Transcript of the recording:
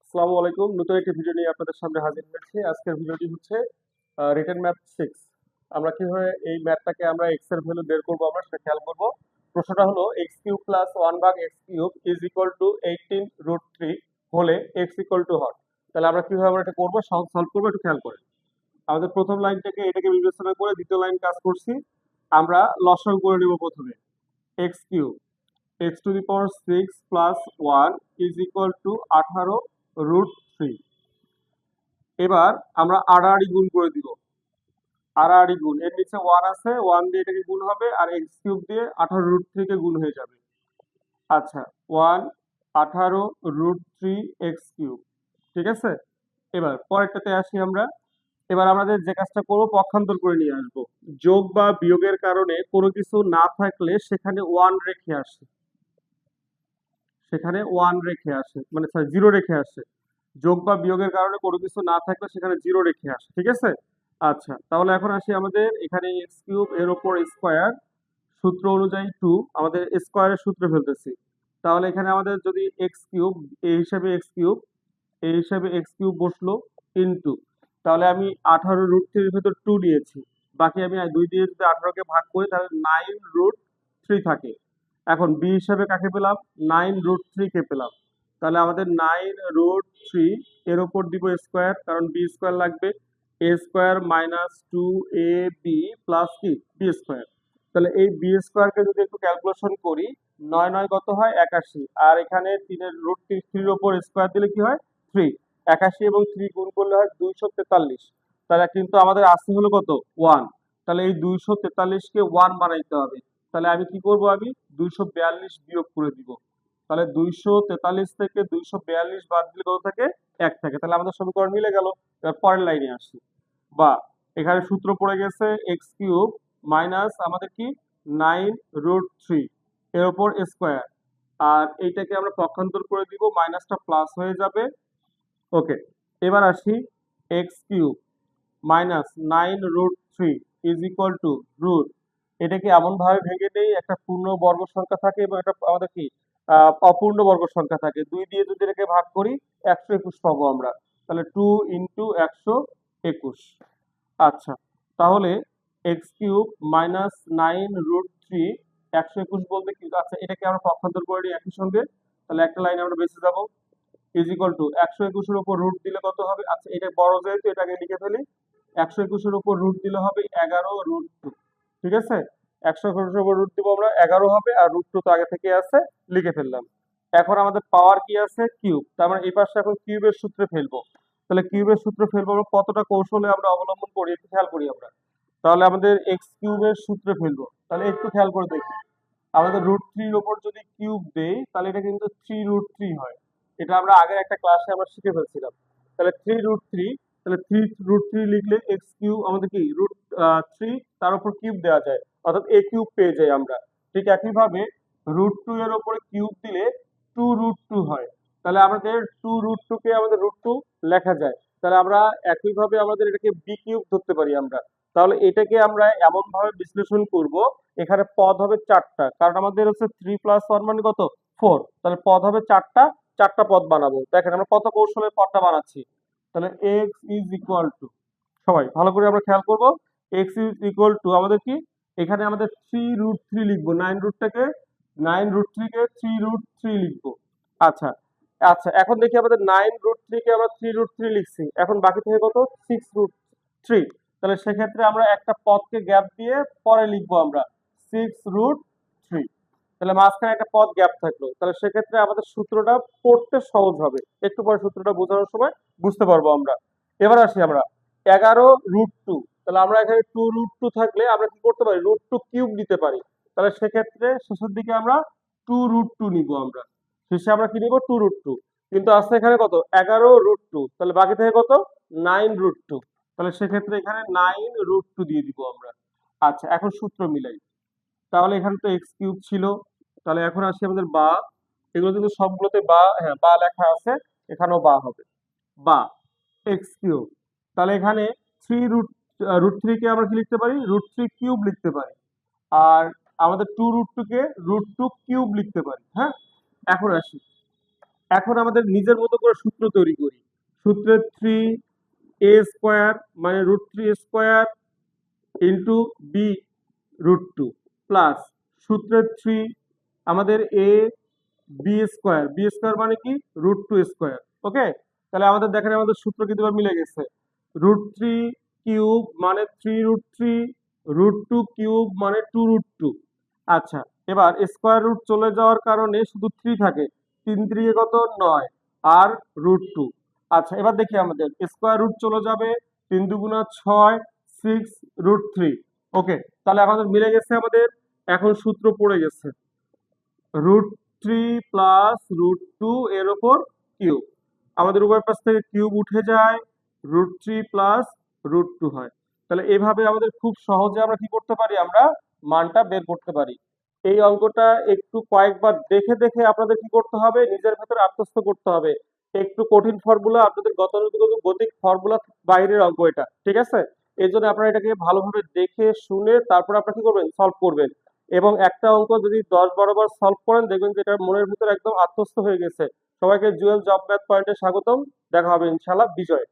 আসসালামু আলাইকুম। নতুন একটি ভিডিও নিয়ে আপনাদের সামনে হাজির হয়েছি। আজকের ভিডিওটি হচ্ছে রিটেন ম্যাথ 6। আমরা কিভাবে এই ম্যাথটাকে আমরা x এর ভ্যালু বের করব আমরা সেটা খেয়াল করব। প্রশ্নটা হলো x কিউব প্লাস 1 ভাগ x cube is equal to 18 root 3 হলে x ইকুয়াল টু হট। তাহলে আমরা কিভাবে আমরা এটা করব সলভ করব একটু খেয়াল করেন। আমাদের প্রথম লাইন থেকে এটাকে বিবেচনা করে দ্বিতীয় লাইন কাজ করছি। আমরা লসাগু করে নিব প্রথমে। x cube x to the power 6 plus 1 is equal to 18 root 3। এবার আমরা আড়াআড়ি গুণ করে দিব। আড়াআড়ি গুণ, এর নিচে 1 আছে, 1 দিয়ে এটাকে গুণ হবে আর x কিউব দিয়ে 18 রুট 3 কে গুণ হয়ে যাবে। আচ্ছা, 1 18 রুট 3 x কিউব, ঠিক আছে। এবার পরেরটাতে আসি আমরা। এবার আমাদের যে কাজটা করব পক্ষান্তর করে নিয়ে আসব। যোগ বা বিয়োগের কারণে কোনো কিছু না থাকলে সেখানে 1 রেখে আসে, সেখানে 1 রেখে আসে, মানে সরি 0 রেখে আসে। যোগ বা বিয়োগের কারণে কোনো কিছু না থাকলে সেখানে 0 রেখে আসে, ঠিক আছে। আচ্ছা, তাহলে এখন আসি আমাদের এখানে x কিউব এর উপর স্কয়ার, সূত্র অনুযায়ী 2, আমাদের স্কয়ারের সূত্রে ফেলতেছি। তাহলে এখানে আমাদের যদি x কিউব এই হিসাবে x কিউব এই হিসাবে x কিউব বসলো ইনটু, তাহলে আমি 18 রুট 3 এর ভিতর 2 নিয়েছি, বাকি আমি 2 দিয়ে যদি 18 কে ভাগ করি তাহলে 9 রুট 3 থাকে। এখন b হিসাবে কাকে পেলাম? 9 রুট 3 কে পেলাম। তাহলে আমাদের 9 রুট 3 এর উপর দিব স্কয়ার, কারণ b স্কয়ার লাগবে। a square minus 2ab plus কি b স্কয়ার। তাহলে এই b স্কয়ার কে যদি একটু ক্যালকুলেশন করি, 9 9 কত হয়? 81। আর এখানে 3 এর রুট 3 এর উপর স্কয়ার দিলে কি হয়? 3। 81 এবং 3 গুণ করলে হয় 243। তাহলে কিন্তু আমাদের আসছে হলো কত? 1। তাহলে এই 243 কে 1 বানাইতে হবে। তাহলে আমি কি করব? আমি 242 বিয়োগ করে দিব। তাহলে 243 থেকে 242 বাদ দিলে কত থাকে? 1 থাকে। তাহলে আমাদের সমীকরণ মিলে গেল। এবার পরের লাইনে আসি। বা এখানে সূত্র পড়ে গেছে x কিউব মাইনাস আমাদের কি 9 রুট 3 এর উপর স্কয়ার, আর এইটাকে আমরা পক্ষান্তর করে দিব, মাইনাসটা প্লাস হয়ে যাবে। ওকে, এবার আসি x cube minus 9 root 3 is equal to root, এটাকে এমন ভাবে ভেঙে দেই, একটা পূর্ণ বর্গ সংখ্যা থাকে এবং একটা আমাদের কি অপূর্ণ বর্গ সংখ্যা থাকে। 2 দিয়ে যদি এটাকে ভাগ করি 121 পাবো আমরা। তাহলে 2 ইন্টু 121। আচ্ছা, তাহলে এক্স কিউব মাইনাস 9 রুট 3 121 বলতে কি? আচ্ছা, এটাকে আমরা পক্ষান্তর করে নিই একই সঙ্গে। তাহলে একটা লাইন আমরা বেঁচে যাবো, ইজ ইকুয়াল টু 121 এর উপর রুট দিলে কত হবে? আচ্ছা, এটা বড় যেহেতু এটাকে লিখে ফেলি। 121 এর উপর রুট দিলে হবে 11 রুট 2, ঠিক আছে। 121 এর উপর রুট দিব আমরা, 11 হবে, আর রুট 2 তো আগে থেকে আছে, লিখে ফেললাম। এখন আমাদের পাওয়ার কি আছে? কিউব। তার মানে এই পাশে এখন কিউবের সূত্রে ফেলবো। তাহলে কিউবের সূত্রে ফেলবো আমরা, কতটা কৌশলে আমরা অবলম্বন করি একটু খেয়াল করি আমরা। তাহলে আমাদের এক্স কিউবের সূত্রে ফেলবো, তাহলে একটু খেয়াল করে দেখি। আমাদের রুট 3 এর উপর যদি কিউব দেই তাহলে এটা কিন্তু 3 রুট 3 হয়। এটা আমরা আগের একটা ক্লাসে আমরা শিখে ফেলছিলাম। তাহলে 3 রুট 3, তাহলে 3 রুট 3 লিখলে এক্স কিউব আমাদের কি রুট 3 তার উপর কিউব দেওয়া যায়, অর্থাৎ এ কিউব পেয়ে যাই আমরা। ঠিক একইভাবে রুট 2 এর উপরে কিউব দিলে 2 রুট 2 হয়। তাহলে আমাদের 2 রুট 2 কে আমাদের রুট 2 লেখা যায়। তাহলে আমরা একইভাবে আমাদের এটাকে বি কিউব ধরতে পারি আমরা। তাহলে এটাকে আমরা এমন ভাবে বিশ্লেষণ করব, এখানে পদ হবে 4টা, কারণ আমাদের হচ্ছে 3 প্লাস 1 মানে কত? 4। তাহলে পদ হবে 4টা, 4টা পদ বানাবো। দেখেন আমরা কত কৌশলে পদটা বানাচ্ছি। তাহলে x ইজ ইকুয়াল টু, সবাই ভালো করে আমরা খেয়াল করব, x ইজ ইকুয়াল টু আমাদের কি, এখানে আমাদের 3 রুট 3 লিখবো। 9 রুট 3 কে 3 রুট 3 লিখবো। আচ্ছা, আচ্ছা, এখন দেখি আমাদের 9 রুট 3 কে আমরা 3 রুট 3 লিখছি, এখন বাকি থেকে কত? 6 রুট 3। তাহলে সেক্ষেত্রে আমরা একটা পদকে গ্যাপ দিয়ে পরে লিখবো আমরা 6 রুট 3। তাহলে মাঝখানে একটা পদ গ্যাপ থাকলো, তাহলে সেক্ষেত্রে আমাদের সূত্রটা পড়তে সহজ হবে। একটু পরে সূত্রটা বোঝানোর সময় বুঝতে পারবো আমরা। এবার আসি আমরা 11 রুট 2। তাহলে আমরা এখানে 2 রুট 2 থাকলে আমরা কি করতে পারি? রুট 2 কিউব নিতে পারি। তাহলে সেক্ষেত্রে শেষের দিকে আমরা 2 রুট 2 নিব আমরা। শেষে আমরা কি নিব? 2 রুট 2। কিন্তু আসছে এখানে কত? 11 রুট 2। তাহলে বাকি থেকে কত? 9 রুট 2। তাহলে সেক্ষেত্রে এখানে 9 রুট 2 দিয়ে দিব আমরা। আচ্ছা, এখন সূত্র মিলাই। তাহলে এখানে তো এক্স কিউব ছিল, তাহলে এখন আসি আমাদের বা। এগুলো কিন্তু সবগুলোতে বা, হ্যাঁ বা লেখা আছে, এখানেও বা হবে। বা এক্স কিউব, তাহলে এখানে 3 রুট 3 কে আমরা কি লিখতে পারি? রুট 3 কিউব লিখতে পারি। আর আমাদের 2 রুট 2 কে রুট 2 কিউব লিখতে পারি। হ্যাঁ, এখন আসি এখন আমাদের নিজের মতো করে সূত্র তৈরি করি। সূত্রে 3a² মানে √3² ইন্টু বি √2 প্লাস সূত্রের 3 আমাদের বি স্কোয়ার মানে কি √2²। ওকে, তাহলে আমাদের দেখেন আমাদের সূত্র কিন্তু এবার মিলে গেছে। √3³ মানে 3√3, √2³ মানে 2√2। আচ্ছা, এবার স্কোয়ার রুট চলে যাওয়ার কারণে শুধু 3 থাকে, 3 3 কত 9 আর √2। আচ্ছা, এবার দেখি আমাদের স্কোয়ার রুট চলে যাবে, 3 2 6, 6√3। ওকে, তাহলে আমাদের মিলে গেছে আমাদের। এখন সূত্র পড়ে গেছে √3 প্লাস √2 এর ওপর কিউব। আমাদের উভয় পাশ থেকে কিউব উঠে যায়, √3 প্লাস √2 হয়। তাহলে এভাবে আমাদের খুব সহজে আমরা কি করতে পারি, আমরা মানটা বের করতে পারি। এই অঙ্কটা একটু কয়েকবার দেখে দেখে আপনাদের কি করতে হবে, নিজের ভেতরে আত্মস্থ করতে হবে। একটু কঠিন ফর্মুলা, আপনাদের গতানুগতিক ফর্মুলা বাইরের অঙ্ক এটা, ঠিক আছে? এই জন্য আপনারা এটাকে ভালোভাবে দেখে শুনে তারপর আপনারা কি করবেন, সলভ করবেন। এবং একটা অঙ্ক যদি 10-12 বার সলভ করেন, দেখবেন যে এটা মনের ভিতরে একদম আত্মস্থ হয়ে গেছে। সবাইকে জুয়েল জব ম্যাথ পয়েন্টে স্বাগতম। দেখা হবে ইনশাআল্লাহ বিজয়।